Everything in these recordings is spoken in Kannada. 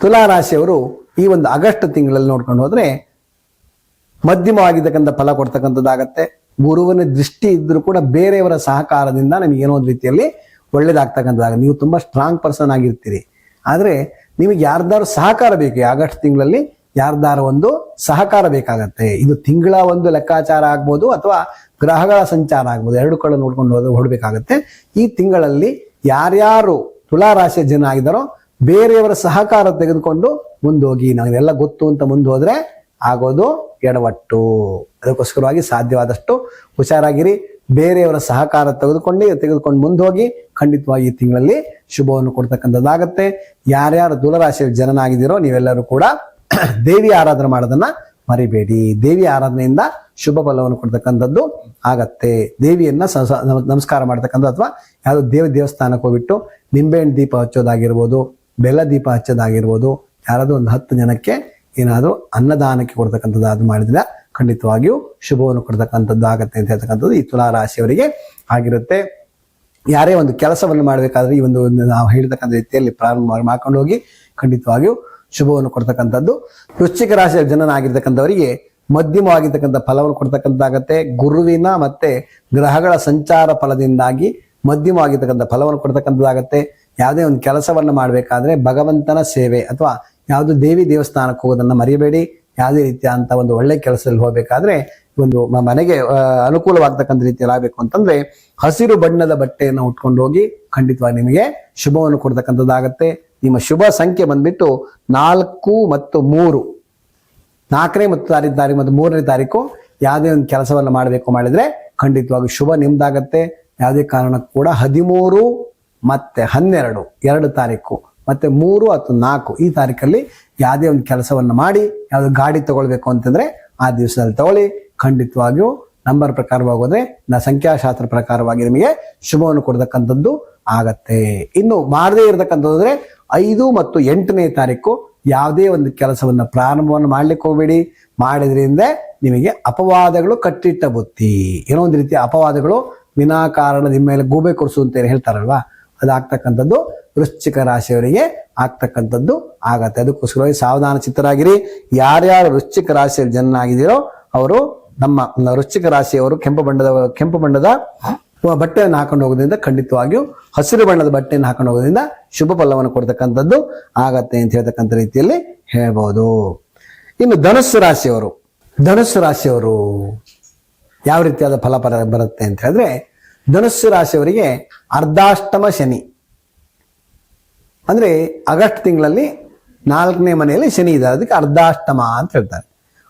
ತುಲಾ ರಾಶಿಯವರು ಈ ಒಂದು ಆಗಸ್ಟ್ ತಿಂಗಳಲ್ಲಿ ನೋಡ್ಕೊಂಡು ಹೋದ್ರೆ ಮಧ್ಯಮವಾಗಿರ್ತಕ್ಕಂಥ ಫಲ ಕೊಡ್ತಕ್ಕಂಥದ್ದಾಗತ್ತೆ. ಗುರುವಿನ ದೃಷ್ಟಿ ಇದ್ರೂ ಕೂಡ ಬೇರೆಯವರ ಸಹಕಾರದಿಂದ ನಮಗೆ ಏನೋ ಒಂದು ರೀತಿಯಲ್ಲಿ ಒಳ್ಳೇದಾಗ್ತಕ್ಕಂಥದ್ದಾಗುತ್ತೆ. ನೀವು ತುಂಬಾ ಸ್ಟ್ರಾಂಗ್ ಪರ್ಸನ್ ಆಗಿರ್ತೀರಿ, ಆದ್ರೆ ನಿಮಗೆ ಯಾರ್ದಾರು ಸಹಕಾರ ಬೇಕು. ಆಗಸ್ಟ್ ತಿಂಗಳಲ್ಲಿ ಯಾರ್ದಾರ ಒಂದು ಸಹಕಾರ ಬೇಕಾಗತ್ತೆ. ಇದು ತಿಂಗಳ ಒಂದು ಲೆಕ್ಕಾಚಾರ ಆಗ್ಬೋದು ಅಥವಾ ಗ್ರಹಗಳ ಸಂಚಾರ ಆಗ್ಬೋದು, ಎರಡು ಕಡೆ ನೋಡ್ಕೊಂಡು ಹೊಡಬೇಕಾಗತ್ತೆ. ಈ ತಿಂಗಳಲ್ಲಿ ಯಾರ್ಯಾರು ತುಲಾ ರಾಶಿಯ ಜನ ಆಗಿದಾರೋ ಬೇರೆಯವರ ಸಹಕಾರ ತೆಗೆದುಕೊಂಡು ಮುಂದೋಗಿ. ನಾವೆಲ್ಲ ಗೊತ್ತು ಅಂತ ಮುಂದೆ ಹೋದ್ರೆ ಆಗೋದು ಎಡವಟ್ಟು. ಅದಕ್ಕೋಸ್ಕರವಾಗಿ ಸಾಧ್ಯವಾದಷ್ಟು ಹುಷಾರಾಗಿರಿ. ಬೇರೆಯವರ ಸಹಕಾರ ತೆಗೆದುಕೊಂಡು ಮುಂದೆ ಹೋಗಿ ಖಂಡಿತವಾಗಿ ಈ ತಿಂಗಳಲ್ಲಿ ಶುಭವನ್ನು ಕೊಡ್ತಕ್ಕಂಥದ್ದಾಗತ್ತೆ. ಯಾರ್ಯಾರು ತುಲಾರಾಶಿಯ ಜನನಾಗಿದ್ದೀರೋ ನೀವೆಲ್ಲರೂ ಕೂಡ ದೇವಿ ಆರಾಧನೆ ಮಾಡೋದನ್ನ ಮರಿಬೇಡಿ. ದೇವಿ ಆರಾಧನೆಯಿಂದ ಶುಭ ಫಲವನ್ನು ಕೊಡ್ತಕ್ಕಂಥದ್ದು ಆಗತ್ತೆ. ದೇವಿಯನ್ನ ನಮಸ್ಕಾರ ಮಾಡ್ತಕ್ಕಂಥ ಅಥವಾ ಯಾವುದೋ ದೇವಸ್ಥಾನಕ್ಕೆ ಹೋಗ್ಬಿಟ್ಟು ನಿಂಬೆಹಣ್ಣು ದೀಪ ಹಚ್ಚೋದಾಗಿರ್ಬೋದು, ಬೆಲ್ಲ ದೀಪ ಹಚ್ಚೋದಾಗಿರ್ಬೋದು, ಯಾರಾದ್ರೂ ಒಂದು 10 ಜನಕ್ಕೆ ಏನಾದರೂ ಅನ್ನದಾನಕ್ಕೆ ಕೊಡ್ತಕ್ಕಂಥದ್ದು ಅದು ಮಾಡಿದ್ರೆ ಖಂಡಿತವಾಗಿಯೂ ಶುಭವನ್ನು ಕೊಡ್ತಕ್ಕಂಥದ್ದು ಆಗತ್ತೆ ಅಂತ ಹೇಳ್ತಕ್ಕಂಥದ್ದು ಈ ತುಲಾ ರಾಶಿಯವರಿಗೆ ಆಗಿರುತ್ತೆ. ಯಾರೇ ಒಂದು ಕೆಲಸವನ್ನು ಮಾಡಬೇಕಾದ್ರೆ ಈ ಒಂದು ನಾವು ಹೇಳ್ತಕ್ಕಂಥ ರೀತಿಯಲ್ಲಿ ಪ್ರಾರಂಭ ಮಾಡ್ಕೊಂಡು ಹೋಗಿ ಖಂಡಿತವಾಗಿಯೂ ಶುಭವನ್ನು ಕೊಡ್ತಕ್ಕಂಥದ್ದು. ವೃಶ್ಚಿಕ ರಾಶಿಯ ಜನನಾಗಿರ್ತಕ್ಕಂಥವರಿಗೆ ಮಧ್ಯಮವಾಗಿರ್ತಕ್ಕಂಥ ಫಲವನ್ನು ಕೊಡ್ತಕ್ಕಂಥದ್ದಾಗತ್ತೆ. ಗುರುವಿನ ಮತ್ತೆ ಗ್ರಹಗಳ ಸಂಚಾರ ಫಲದಿಂದಾಗಿ ಮಧ್ಯಮವಾಗಿರ್ತಕ್ಕಂಥ ಫಲವನ್ನು ಕೊಡ್ತಕ್ಕಂಥದ್ದಾಗತ್ತೆ. ಯಾವುದೇ ಒಂದು ಕೆಲಸವನ್ನು ಮಾಡಬೇಕಾದ್ರೆ ಭಗವಂತನ ಸೇವೆ ಅಥವಾ ಯಾವುದು ದೇವಿ ದೇವಸ್ಥಾನಕ್ಕೆ ಹೋಗೋದನ್ನ ಮರಿಬೇಡಿ. ಯಾವುದೇ ರೀತಿಯ ಅಂತ ಒಂದು ಒಳ್ಳೆ ಕೆಲಸದಲ್ಲಿ ಹೋಗ್ಬೇಕಾದ್ರೆ ಒಂದು ಮನೆಗೆ ಅನುಕೂಲವಾಗ್ತಕ್ಕಂಥ ರೀತಿಯಲ್ಲಿ ಆಗಬೇಕು ಅಂತಂದ್ರೆ ಹಸಿರು ಬಣ್ಣದ ಬಟ್ಟೆಯನ್ನು ಉಟ್ಕೊಂಡು ಹೋಗಿ ಖಂಡಿತವಾಗಿ ನಿಮಗೆ ಶುಭವನ್ನು ಕೊಡ್ತಕ್ಕಂಥದ್ದಾಗತ್ತೆ. ನಿಮ್ಮ ಶುಭ ಸಂಖ್ಯೆ ಬಂದ್ಬಿಟ್ಟು 4 ಮತ್ತು 3, 4ನೇ ಮತ್ತು ತಾರೀಕು ಮತ್ತು 3ನೇ ತಾರೀಕು ಯಾವುದೇ ಒಂದು ಕೆಲಸವನ್ನು ಮಾಡಬೇಕು ಮಾಡಿದ್ರೆ ಖಂಡಿತವಾಗಿ ಶುಭ ನಿಮ್ದಾಗತ್ತೆ. ಯಾವುದೇ ಕಾರಣಕ್ಕೂ ಕೂಡ 13 ಮತ್ತೆ 12, 2 ತಾರೀಕು ಮತ್ತೆ 3 ಅಥವಾ 4 ಈ ತಾರೀಕಲ್ಲಿ ಯಾವುದೇ ಒಂದು ಕೆಲಸವನ್ನು ಮಾಡಿ ಯಾವ್ದು ಗಾಡಿ ತಗೊಳ್ಬೇಕು ಅಂತಂದ್ರೆ ಆ ದಿವಸದಲ್ಲಿ ತಗೊಳ್ಳಿ. ಖಂಡಿತವಾಗಿಯೂ ನಂಬರ್ ಪ್ರಕಾರವಾಗೋದ್ರೆ ಸಂಖ್ಯಾಶಾಸ್ತ್ರ ಪ್ರಕಾರವಾಗಿ ನಿಮಗೆ ಶುಭವನ್ನು ಕೊಡ್ತಕ್ಕಂಥದ್ದು ಆಗತ್ತೆ. ಇನ್ನು ಮಾಡದೇ ಇರತಕ್ಕಂಥದ್ರೆ 5 ಮತ್ತು 8ನೇ ತಾರೀಕು ಯಾವುದೇ ಒಂದು ಕೆಲಸವನ್ನ ಪ್ರಾರಂಭವನ್ನು ಮಾಡ್ಲಿಕ್ಕೆ ಹೋಗ್ಬೇಡಿ. ಮಾಡಿದ್ರಿಂದ ನಿಮಗೆ ಅಪವಾದಗಳು ಕಟ್ಟಿಟ್ಟ ಬುತ್ತಿ, ಏನೋ ಒಂದು ರೀತಿಯ ಅಪವಾದಗಳು ವಿನಾಕಾರಣ ನಿಮ್ಮ ಮೇಲೆ ಗೂಬೆ ಕೊಡಿಸು ಅಂತ ಹೇಳ್ತಾರಲ್ವಾ, ಅದಾಗ್ತಕ್ಕಂಥದ್ದು ವೃಶ್ಚಿಕ ರಾಶಿಯವರಿಗೆ ಆಗ್ತಕ್ಕಂಥದ್ದು ಆಗತ್ತೆ. ಅದಕ್ಕೋಸ್ಕರವಾಗಿ ಸಾವಧಾನ ಚಿತ್ತರಾಗಿರಿ. ಯಾರ್ಯಾರು ವೃಶ್ಚಿಕ ರಾಶಿಯ ಜನನಾಗಿದ್ದೀರೋ ಅವರು ನಮ್ಮ ವೃಶ್ಚಿಕ ರಾಶಿಯವರು ಕೆಂಪು ಬಣ್ಣದ ಬಟ್ಟೆಯನ್ನು ಹಾಕೊಂಡು ಹೋಗೋದ್ರಿಂದ ಖಂಡಿತವಾಗಿಯೂ ಹಸಿರು ಬಣ್ಣದ ಬಟ್ಟೆಯನ್ನು ಹಾಕೊಂಡು ಹೋಗೋದ್ರಿಂದ ಶುಭ ಫಲವನ್ನು ಕೊಡ್ತಕ್ಕಂಥದ್ದು ಆಗತ್ತೆ ಅಂತ ಹೇಳ್ತಕ್ಕಂಥ ರೀತಿಯಲ್ಲಿ ಹೇಳ್ಬೋದು. ಇನ್ನು ಧನುಸ್ಸು ರಾಶಿಯವರು ಯಾವ ರೀತಿಯಾದ ಫಲ ಬರುತ್ತೆ ಅಂತ ಹೇಳಿದ್ರೆ ಧನುಸ್ಸು ರಾಶಿಯವರಿಗೆ ಅರ್ಧಾಷ್ಟಮ ಶನಿ, ಅಂದ್ರೆ ಆಗಸ್ಟ್ ತಿಂಗಳಲ್ಲಿ 4ನೇ ಮನೆಯಲ್ಲಿ ಶನಿ ಇದೆ, ಅದಕ್ಕೆ ಅರ್ಧಾಷ್ಟಮ ಅಂತ ಹೇಳ್ತಾರೆ.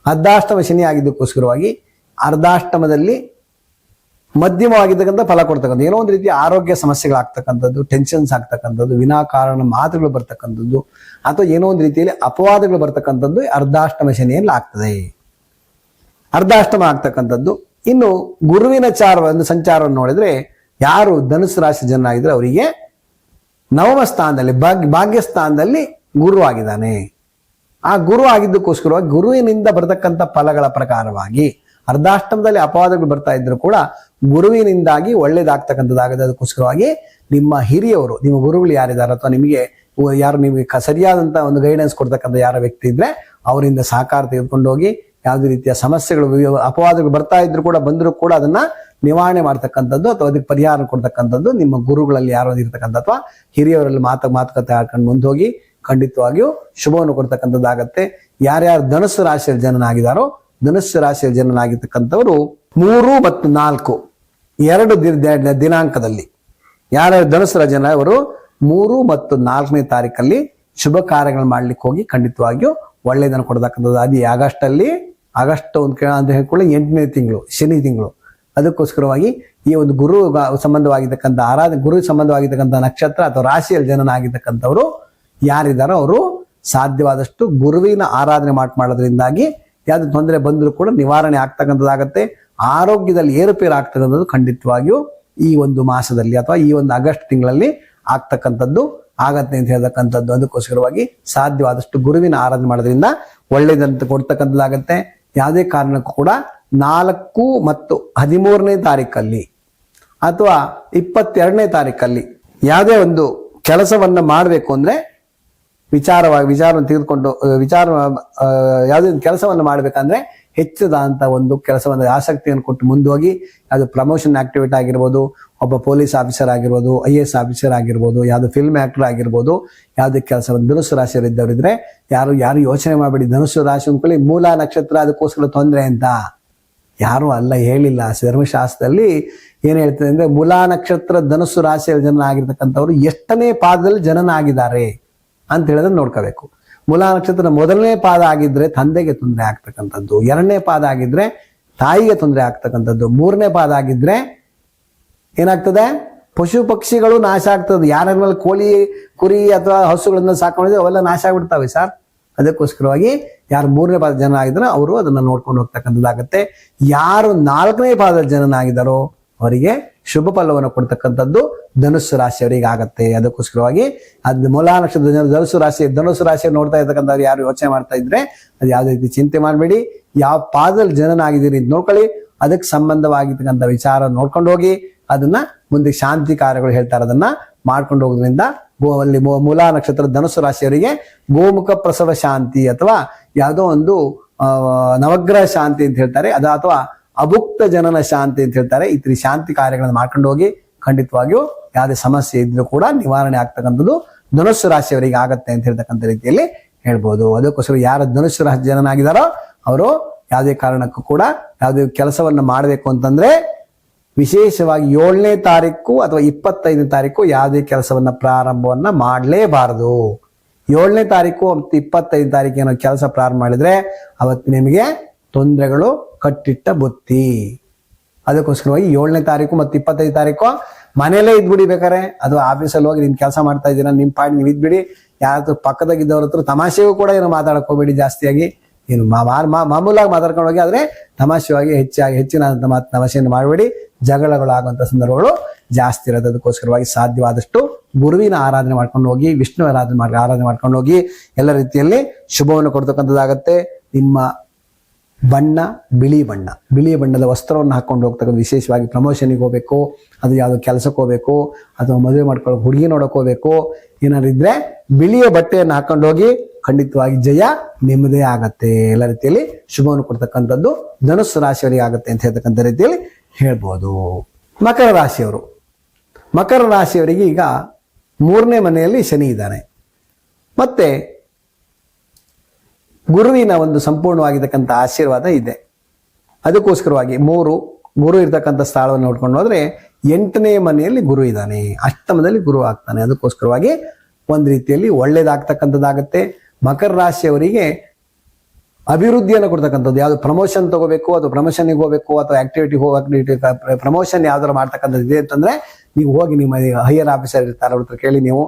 ಅರ್ಧಾಷ್ಟಮ ಶನಿ ಆಗಿದ್ದಕ್ಕೋಸ್ಕರವಾಗಿ ಅರ್ಧಾಷ್ಟಮದಲ್ಲಿ ಮಧ್ಯಮವಾಗಿರ್ತಕ್ಕಂಥ ಫಲ ಕೊಡ್ತಕ್ಕಂಥ ಏನೋ ಒಂದು ರೀತಿಯ ಆರೋಗ್ಯ ಸಮಸ್ಯೆಗಳಾಗ್ತಕ್ಕಂಥದ್ದು, ಟೆನ್ಷನ್ಸ್ ಆಗ್ತಕ್ಕಂಥದ್ದು, ವಿನಾಕಾರಣ ಮಾತುಗಳು ಬರ್ತಕ್ಕಂಥದ್ದು ಅಥವಾ ಏನೋ ಒಂದು ರೀತಿಯಲ್ಲಿ ಅಪವಾದಗಳು ಬರ್ತಕ್ಕಂಥದ್ದು ಅರ್ಧಾಷ್ಟಮ ಶನಿಯಲ್ಲಿ ಆಗ್ತದೆ. ಅರ್ಧಾಷ್ಟಮ ಆಗ್ತಕ್ಕಂಥದ್ದು. ಇನ್ನು ಗುರುವಿನ ಸಂಚಾರವನ್ನು ನೋಡಿದ್ರೆ ಯಾರು ಧನುಸ್ಸು ರಾಶಿ ಜನರಾಗಿದ್ರೆ ಅವರಿಗೆ ನವಮ ಸ್ಥಾನದಲ್ಲಿ ಭಾಗ್ಯ ಸ್ಥಾನದಲ್ಲಿ ಗುರು ಆಗಿದ್ದಾನೆ. ಆ ಗುರು ಆಗಿದ್ದಕ್ಕೋಸ್ಕರವಾಗಿ ಗುರುವಿನಿಂದ ಬರತಕ್ಕಂಥ ಫಲಗಳ ಪ್ರಕಾರವಾಗಿ ಅರ್ಧಾಷ್ಟಮದಲ್ಲಿ ಅಪವಾದಗಳು ಬರ್ತಾ ಇದ್ರು ಕೂಡ ಗುರುವಿನಿಂದಾಗಿ ಒಳ್ಳೇದಾಗ್ತಕ್ಕಂಥದ್ದಾಗದೆ. ಅದಕ್ಕೋಸ್ಕರವಾಗಿ ನಿಮ್ಮ ಹಿರಿಯವರು, ನಿಮ್ಮ ಗುರುಗಳು ಯಾರಿದ್ದಾರೆ ಅಥವಾ ನಿಮಗೆ ಸರಿಯಾದಂತ ಒಂದು ಗೈಡೆನ್ಸ್ ಕೊಡ್ತಕ್ಕಂಥ ಯಾರ ವ್ಯಕ್ತಿ ಇದ್ರೆ ಅವರಿಂದ ಸಹಕಾರ ತೆಗೆದುಕೊಂಡು ಹೋಗಿ ಯಾವುದೇ ರೀತಿಯ ಸಮಸ್ಯೆಗಳು ಅಪವಾದಗಳು ಬರ್ತಾ ಇದ್ರು ಕೂಡ ಬಂದರೂ ಕೂಡ ಅದನ್ನ ನಿವಾರಣೆ ಮಾಡ್ತಕ್ಕಂಥದ್ದು ಅಥವಾ ಅದಕ್ಕೆ ಪರಿಹಾರ ಕೊಡ್ತಕ್ಕಂಥದ್ದು ನಿಮ್ಮ ಗುರುಗಳಲ್ಲಿ ಯಾರು ಇರ್ತಕ್ಕಂಥ ಅಥವಾ ಹಿರಿಯವರಲ್ಲಿ ಮಾತುಕತೆ ಆಡ್ಕೊಂಡು ಮುಂದೆ ಹೋಗಿ ಖಂಡಿತವಾಗಿಯೂ ಶುಭವನ್ನು ಕೊಡ್ತಕ್ಕಂಥದ್ದಾಗತ್ತೆ. ಯಾರ್ಯಾರು ಧನುಸ್ಸು ರಾಶಿಯ ಜನನಾಗಿದ್ದಾರೋ ಧನುಸ್ಸು ರಾಶಿಯ ಜನನಾಗಿರ್ತಕ್ಕಂಥವರು 3 ಮತ್ತು 4 2 ದಿನಾಂಕದಲ್ಲಿ ಯಾರ್ಯಾರು ಧನುಸ್ಸು ರಾಶಿ ಅವರು 3 ಮತ್ತು 4ನೇ ತಾರೀಕಲ್ಲಿ ಶುಭ ಕಾರ್ಯಗಳು ಮಾಡ್ಲಿಕ್ಕೆ ಹೋಗಿ ಖಂಡಿತವಾಗಿಯೂ ಒಳ್ಳೆಯದನ್ನು ಕೊಡ್ತಕ್ಕಂಥದ್ದು. ಅದು ಆಗಸ್ಟ್ ಅಂತ ಹೇಳ್ಕೊಳ್ಳಿ 8ನೇ ತಿಂಗಳು ಶನಿ ತಿಂಗಳು. ಅದಕ್ಕೋಸ್ಕರವಾಗಿ ಈ ಒಂದು ಗುರು ಸಂಬಂಧವಾಗಿರ್ತಕ್ಕಂಥ ಗುರು ಸಂಬಂಧವಾಗಿರ್ತಕ್ಕಂಥ ನಕ್ಷತ್ರ ಅಥವಾ ರಾಶಿಯಲ್ಲಿ ಜನನಾಗಿರ್ತಕ್ಕಂಥವ್ರು ಯಾರಿದ್ದಾರೋ ಅವರು ಸಾಧ್ಯವಾದಷ್ಟು ಗುರುವಿನ ಆರಾಧನೆ ಮಾಡೋದ್ರಿಂದಾಗಿ ಯಾವ್ದು ತೊಂದರೆ ಬಂದರೂ ಕೂಡ ನಿವಾರಣೆ ಆಗ್ತಕ್ಕಂಥದ್ದಾಗತ್ತೆ. ಆರೋಗ್ಯದಲ್ಲಿ ಏರುಪೇರು ಆಗ್ತಕ್ಕಂಥದ್ದು ಖಂಡಿತವಾಗಿಯೂ ಈ ಒಂದು ಮಾಸದಲ್ಲಿ ಅಥವಾ ಈ ಒಂದು ಆಗಸ್ಟ್ ತಿಂಗಳಲ್ಲಿ ಆಗ್ತಕ್ಕಂಥದ್ದು ಆಗತ್ತೆ ಅಂತ ಹೇಳ್ತಕ್ಕಂಥದ್ದು. ಅದಕ್ಕೋಸ್ಕರವಾಗಿ ಸಾಧ್ಯವಾದಷ್ಟು ಗುರುವಿನ ಆರಾಧನೆ ಮಾಡೋದ್ರಿಂದ ಒಳ್ಳೇದಂತ ಕೊಡ್ತಕ್ಕಂಥದ್ದಾಗತ್ತೆ. ಯಾವುದೇ ಕಾರಣಕ್ಕೂ ಕೂಡ 4 ಮತ್ತು 13ನೇ ತಾರೀಕಲ್ಲಿ ಅಥವಾ 22ನೇ ತಾರೀಕಲ್ಲಿ ಯಾವುದೇ ಒಂದು ಕೆಲಸವನ್ನ ಮಾಡಬೇಕು ಅಂದ್ರೆ ವಿಚಾರವನ್ನು ತೆಗೆದುಕೊಂಡು ಯಾವುದೇ ಒಂದು ಕೆಲಸವನ್ನು ಮಾಡಬೇಕಂದ್ರೆ ಹೆಚ್ಚದಾದಂತ ಒಂದು ಕೆಲಸವನ್ನು ಆಸಕ್ತಿಯನ್ನು ಕೊಟ್ಟು ಮುಂದೋಗಿ, ಅದು ಪ್ರಮೋಷನ್ ಆಕ್ಟಿವಿಟಿ ಆಗಿರ್ಬೋದು, ಒಬ್ಬ ಪೊಲೀಸ್ ಆಫೀಸರ್ ಆಗಿರ್ಬೋದು, IAS ಆಫೀಸರ್ ಆಗಿರ್ಬೋದು, ಯಾವ್ದು ಫಿಲ್ಮ್ ಆಕ್ಟರ್ ಆಗಿರ್ಬೋದು, ಯಾವುದೇ ಕೆಲಸವನ್ನು ಧನುಸ್ಸು ರಾಶಿಯವರಿದ್ದವರಿದ್ರೆ ಯಾರು ಯೋಚನೆ ಮಾಡಬೇಡಿ. ಧನುಸ್ಸು ರಾಶಿ ಅಂದ್ಕೊಳ್ಳಿ ಮೂಲ ನಕ್ಷತ್ರ, ಅದಕ್ಕೋಸ್ಕರ ತೊಂದರೆ ಅಂತ ಯಾರು ಅಲ್ಲ, ಹೇಳಿಲ್ಲ. ಧರ್ಮಶಾಸ್ತ್ರದಲ್ಲಿ ಏನ್ ಹೇಳ್ತದೆ ಅಂದ್ರೆ, ಮೂಲಾ ನಕ್ಷತ್ರ ಧನುಸ್ಸು ರಾಶಿಯ ಜನನಾಗಿರ್ತಕ್ಕಂಥವ್ರು ಎಷ್ಟನೇ ಪಾದದಲ್ಲಿ ಜನನಾಗಿದ್ದಾರೆ ಅಂತ ಹೇಳಿದ್ರೆ ನೋಡ್ಕೋಬೇಕು. ಮೂಲಾ ನಕ್ಷತ್ರ ಮೊದಲನೇ ಪಾದ ಆಗಿದ್ರೆ ತಂದೆಗೆ ತೊಂದರೆ ಆಗ್ತಕ್ಕಂಥದ್ದು, ಎರಡನೇ ಪಾದ ಆಗಿದ್ರೆ ತಾಯಿಗೆ ತೊಂದರೆ ಆಗ್ತಕ್ಕಂಥದ್ದು, ಮೂರನೇ ಪಾದ ಆಗಿದ್ರೆ ಏನಾಗ್ತದೆ, ಪಶು ಪಕ್ಷಿಗಳು ನಾಶ ಆಗ್ತದೆ. ಯಾರ ಮೇಲೆ ಕೋಳಿ ಕುರಿ ಅಥವಾ ಹಸುಗಳನ್ನ ಸಾಕೊಂಡಿದ್ರೆ ಅವೆಲ್ಲ ನಾಶ ಆಗ್ಬಿಡ್ತಾವೆ ಸರ್. ಅದಕ್ಕೋಸ್ಕರವಾಗಿ ಯಾರು ಮೂರನೇ ಪಾದ ಜನ ಆಗಿದ್ರೆ ಅವರು ಅದನ್ನ ನೋಡ್ಕೊಂಡು ಹೋಗ್ತಕ್ಕಂಥದ್ದಾಗತ್ತೆ. ಯಾರು ನಾಲ್ಕನೇ ಪಾದದ ಜನನಾಗಿದ್ದಾರೋ ಅವರಿಗೆ ಶುಭ ಫಲವನ್ನು ಕೊಡ್ತಕ್ಕಂಥದ್ದು ಧನುಸ್ಸು ರಾಶಿಯವರಿಗೆ ಆಗತ್ತೆ. ಅದಕ್ಕೋಸ್ಕರವಾಗಿ ಅದು ಮೂಲಾ ನಕ್ಷತ್ರ ಧನುಸ್ಸು ರಾಶಿ ನೋಡ್ತಾ ಇರ್ತಕ್ಕಂಥವ್ರು ಯಾರು ಯೋಚನೆ ಮಾಡ್ತಾ ಇದ್ರೆ ಅದು ಯಾವುದೇ ರೀತಿ ಚಿಂತೆ ಮಾಡಬೇಡಿ. ಯಾವ ಪಾದದಲ್ಲಿ ಜನನಾಗಿದ್ದೀರಿ ಅಂತ ನೋಡ್ಕೊಳ್ಳಿ, ಅದಕ್ಕೆ ಸಂಬಂಧವಾಗಿರ್ತಕ್ಕಂಥ ವಿಚಾರ ನೋಡ್ಕೊಂಡು ಹೋಗಿ ಅದನ್ನ ಮುಂದೆ ಶಾಂತಿ ಕಾರ್ಯಗಳು ಹೇಳ್ತಾರೆ, ಅದನ್ನ ಮಾಡ್ಕೊಂಡು ಹೋಗೋದ್ರಿಂದ ಅಲ್ಲಿ ಮೂಲಾ ನಕ್ಷತ್ರ ಧನುಸ್ಸು ರಾಶಿಯವರಿಗೆ ಗೋಮುಖ ಪ್ರಸವ ಶಾಂತಿ ಅಥವಾ ಯಾವುದೋ ಒಂದು ನವಗ್ರಹ ಶಾಂತಿ ಅಂತ ಹೇಳ್ತಾರೆ, ಅಥವಾ ಅಭುಕ್ತ ಜನನ ಶಾಂತಿ ಅಂತ ಹೇಳ್ತಾರೆ. ಈ ರೀತಿ ಶಾಂತಿ ಕಾರ್ಯಗಳನ್ನು ಮಾಡ್ಕೊಂಡು ಹೋಗಿ ಖಂಡಿತವಾಗಿಯೂ ಯಾವುದೇ ಸಮಸ್ಯೆ ಇದ್ರೂ ಕೂಡ ನಿವಾರಣೆ ಆಗ್ತಕ್ಕಂಥದ್ದು ಧನುಸ್ಸು ರಾಶಿಯವರಿಗೆ ಆಗತ್ತೆ ಅಂತ ಹೇಳ್ತಕ್ಕಂಥ ರೀತಿಯಲ್ಲಿ ಹೇಳ್ಬೋದು. ಅದಕ್ಕೋಸ್ಕರ ಯಾರ ಧನುಸ್ಸು ರಾಶಿ ಜನನಾಗಿದ್ದಾರೋ ಅವರು ಯಾವುದೇ ಕಾರಣಕ್ಕೂ ಕೂಡ ಯಾವುದೇ ಕೆಲಸವನ್ನ ಮಾಡಬೇಕು ಅಂತಂದ್ರೆ ವಿಶೇಷವಾಗಿ 7ನೇ ತಾರೀಕು ಅಥವಾ 25ನೇ ತಾರೀಕು ಯಾವುದೇ ಕೆಲಸವನ್ನ ಪ್ರಾರಂಭವನ್ನ ಮಾಡಲೇಬಾರದು. 7ನೇ ತಾರೀಕು ಮತ್ತು 25ನೇ ತಾರೀಕು ಏನೋ ಕೆಲಸ ಪ್ರಾರಂಭ ಮಾಡಿದ್ರೆ ಅವತ್ತು ನಿಮಗೆ ತೊಂದರೆಗಳು ಕಟ್ಟಿಟ್ಟ ಬುತ್ತಿ. ಅದಕ್ಕೋಸ್ಕರವಾಗಿ 7ನೇ ತಾರೀಕು ಮತ್ತು 25ನೇ ತಾರೀಕು ಮನೆಯಲ್ಲೇ ಇದ್ಬಿಡಿ. ಬೇಕಾರೆ ಅದು ಆಫೀಸಲ್ಲಿ ಹೋಗಿ ನಿಮ್ ಕೆಲಸ ಮಾಡ್ತಾ ಇದ್ದೀರಾ, ನಿಮ್ ಪಾಡಿ ನೀವು ಇದ್ಬಿಡಿ. ಯಾರು ಪಕ್ಕದಾಗಿದ್ದವ್ರ ಹತ್ರ ತಮಾಷೆಗೂ ಕೂಡ ಏನೋ ಮಾತಾಡಕ್ ಹೋಗ್ಬೇಡಿ ಜಾಸ್ತಿಯಾಗಿ. ಏನು ಮಾಮೂಲಾಗಿ ಮಾತಾಡ್ಕೊಂಡು ಹೋಗಿ, ಆದ್ರೆ ತಮಾಷೆಯಾಗಿ ಹೆಚ್ಚಿನ ತಮಾಷೆಯನ್ನು ಮಾಡಬೇಡಿ. ಜಗಳಗಳಾಗುವಂತ ಸಂದರ್ಭಗಳು ಜಾಸ್ತಿ ಇರೋದು. ಅದಕ್ಕೋಸ್ಕರವಾಗಿ ಸಾಧ್ಯವಾದಷ್ಟು ಗುರುವಿನ ಆರಾಧನೆ ಮಾಡ್ಕೊಂಡು ಹೋಗಿ, ವಿಷ್ಣು ಆರಾಧನೆ ಮಾಡ್ಕೊಂಡು ಹೋಗಿ ಎಲ್ಲ ರೀತಿಯಲ್ಲಿ ಶುಭವನ್ನು ಕೊಡ್ತಕ್ಕಂಥದ್ದಾಗತ್ತೆ. ನಿಮ್ಮ ಬಣ್ಣ ಬಿಳಿ ಬಣ್ಣದ ವಸ್ತ್ರವನ್ನು ಹಾಕೊಂಡು ಹೋಗ್ತಕ್ಕಂಥ, ವಿಶೇಷವಾಗಿ ಪ್ರಮೋಷನ್ಗೆ ಹೋಗ್ಬೇಕು, ಅದು ಯಾವ್ದು ಕೆಲಸಕ್ಕೆ ಹೋಗ್ಬೇಕು ಅಥವಾ ಮದುವೆ ಮಾಡ್ಕೊಳ್ಳೋ ಹುಡುಗಿ ನೋಡಕ್ ಹೋಗ್ಬೇಕು, ಏನಾದ್ರು ಇದ್ರೆ ಬಿಳಿಯ ಬಟ್ಟೆಯನ್ನು ಹಾಕೊಂಡು ಹೋಗಿ ಖಂಡಿತವಾಗಿ ಜಯ ನಿಮ್ಮದೇ ಆಗತ್ತೆ. ಎಲ್ಲ ರೀತಿಯಲ್ಲಿ ಶುಭವನ್ನು ಕೊಡ್ತಕ್ಕಂಥದ್ದು ಧನುಸ್ಸು ರಾಶಿಯವರಿಗೆ ಆಗತ್ತೆ ಅಂತ ಹೇಳ್ತಕ್ಕಂಥ ರೀತಿಯಲ್ಲಿ ಹೇಳ್ಬೋದು. ಮಕರ ರಾಶಿಯವರಿಗೆ ಈಗ 3ನೇ ಮನೆಯಲ್ಲಿ ಶನಿ ಇದ್ದಾನೆ, ಮತ್ತೆ ಗುರುವಿನ ಒಂದು ಸಂಪೂರ್ಣವಾಗಿರ್ತಕ್ಕಂಥ ಆಶೀರ್ವಾದ ಇದೆ. ಅದಕ್ಕೋಸ್ಕರವಾಗಿ ಗುರು ಇರ್ತಕ್ಕಂಥ ಸ್ಥಳವನ್ನು ನೋಡ್ಕೊಂಡು ಹೋದ್ರೆ 8ನೇ ಮನೆಯಲ್ಲಿ ಗುರು ಇದ್ದಾನೆ, ಅಷ್ಟಮದಲ್ಲಿ ಗುರು ಆಗ್ತಾನೆ. ಅದಕ್ಕೋಸ್ಕರವಾಗಿ ಒಂದ್ ರೀತಿಯಲ್ಲಿ ಒಳ್ಳೇದಾಗ್ತಕ್ಕಂಥದ್ದಾಗತ್ತೆ. ಮಕರ ರಾಶಿಯವರಿಗೆ ಅಭಿವೃದ್ಧಿಯನ್ನು ಕೊಡ್ತಕ್ಕಂಥದ್ದು, ಯಾವ್ದು ಪ್ರಮೋಷನ್ ತಗೋಬೇಕು ಅಥವಾ ಪ್ರಮೋಷನ್ಗೆ ಹೋಗ್ಬೇಕು ಅಥವಾ ಆಕ್ಟಿವಿಟಿ ಪ್ರಮೋಷನ್ ಯಾವ್ದಾರು ಮಾಡ್ತಕ್ಕಂಥದ್ದು ಇದೆ ಅಂತಂದ್ರೆ ನೀವು ಹೋಗಿ ನಿಮ್ಮ ಹೈಯರ್ ಆಫೀಸರ್ ಇರ್ತಾರೆ, ಅವ್ರ ಹತ್ರ ಕೇಳಿ. ನೀವು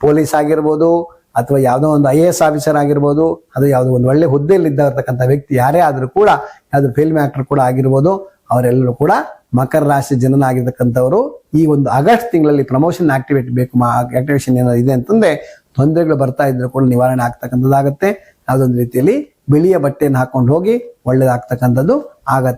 ಪೊಲೀಸ್ ಆಗಿರ್ಬೋದು ಅಥವಾ ಯಾವುದೋ ಒಂದು IAS ಆಫೀಸರ್ ಆಗಿರ್ಬೋದು, ಅದು ಯಾವುದೋ ಒಂದು ಒಳ್ಳೆ ಹುದ್ದೆಯಲ್ಲಿ ಇದ್ದರ್ತಕ್ಕಂಥ ವ್ಯಕ್ತಿ ಯಾರೇ ಆದ್ರೂ ಕೂಡ, ಯಾವ್ದು ಫಿಲ್ಮ್ ಆಕ್ಟರ್ ಕೂಡ ಆಗಿರ್ಬೋದು, ಅವರೆಲ್ಲರೂ ಕೂಡ ಮಕರ ರಾಶಿ ಜನನಾಗಿರ್ತಕ್ಕಂಥವ್ರು ಈ ಒಂದು ಆಗಸ್ಟ್ ತಿಂಗಳಲ್ಲಿ ಪ್ರಮೋಷನ್ ಆಕ್ಟಿವೇಶನ್ ಏನಾದ್ರು ಇದೆ ಅಂತಂದ್ರೆ ತೊಂದರೆಗಳು ಬರ್ತಾ ಇದ್ರು ಕೂಡ ನಿವಾರಣೆ ಆಗ್ತಕ್ಕಂಥದ್ದಾಗತ್ತೆ. ಯಾವುದೊಂದು ರೀತಿಯಲ್ಲಿ ಬಿಳಿಯ ಬಟ್ಟೆಯನ್ನು ಹಾಕೊಂಡು ಹೋಗಿ ಒಳ್ಳೇದಾಗ್ತಕ್ಕಂಥದ್ದು ಆಗತ್ತೆ.